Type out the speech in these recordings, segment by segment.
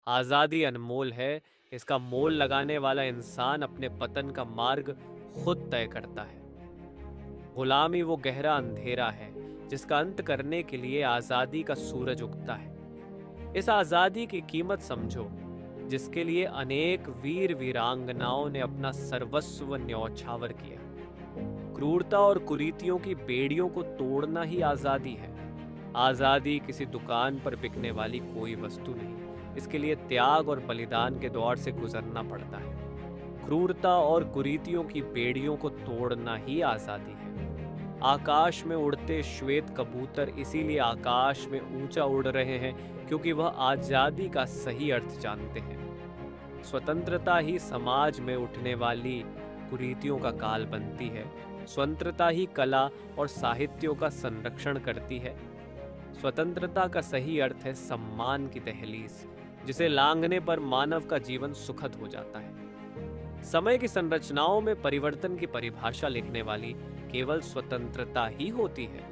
आज़ादी अनमोल है, इसका मोल लगाने वाला इंसान अपने पतन का मार्ग खुद तय करता है। गुलामी वो गहरा अंधेरा है जिसका अंत करने के लिए आज़ादी का सूरज उगता है। इस आज़ादी की कीमत समझो, जिसके लिए अनेक वीर वीरांगनाओं ने अपना सर्वस्व न्यौछावर किया। क्रूरता और कुरीतियों की बेड़ियों को तोड़ना ही आज़ादी है। आज़ादी किसी दुकान पर बिकने वाली कोई वस्तु नहीं, इसके लिए त्याग और बलिदान के दौर से गुजरना पड़ता है। क्रूरता और कुरीतियों की बेड़ियों को तोड़ना ही आज़ादी है। आकाश में उड़ते श्वेत कबूतर इसीलिए आकाश में ऊंचा उड़ रहे हैं क्योंकि वह आज़ादी का सही अर्थ जानते हैं। स्वतंत्रता ही समाज में उठने वाली कुरीतियों का काल बनती है। स्वतंत्रता ही कला और साहित्यों का संरक्षण करती है। स्वतंत्रता का सही अर्थ है सम्मान की दहलीज, जिसे लांघने पर मानव का जीवन सुखद हो जाता है। समय की संरचनाओं में परिवर्तन की परिभाषा लिखने वाली केवल स्वतंत्रता ही होती है।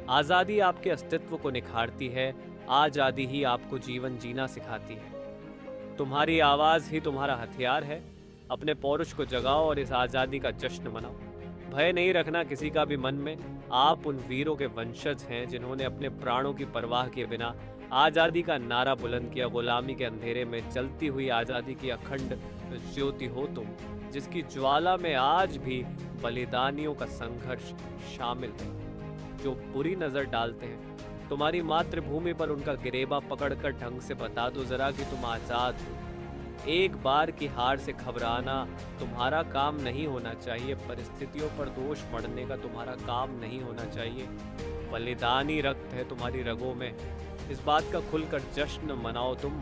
आजादी आपके अस्तित्व को निखारती है, आजादी ही आपको जीवन जीना सिखाती है। तुम्हारी आवाज ही तुम्हारा हथियार है। अपने पौरुष को जगाओ और इस आजादी का जश्न मनाओ। भय नहीं रखना किसी का भी मन में। आप उन वीरों के वंशज हैं जिन्होंने अपने प्राणों की परवाह किए बिना आजादी का नारा बुलंद किया। गुलामी के अंधेरे में जलती हुई आजादी की अखंड ज्योति हो तुम, जिसकी ज्वाला में आज भी बलिदानियों का संघर्ष शामिल है। जो बुरी नजर डालते हैं तुम्हारी मातृभूमि पर, उनका गिरेबा पकड़कर ढंग से बता दो जरा कि तुम आजाद हो। एक बार की हार से घबराना तुम्हारा काम नहीं होना चाहिए। परिस्थितियों पर दोष मढ़ने का तुम्हारा काम नहीं होना चाहिए। बलिदानी रक्त है तुम्हारी रगों में। इस बात का खुलकर जश्न मनाओ तुम।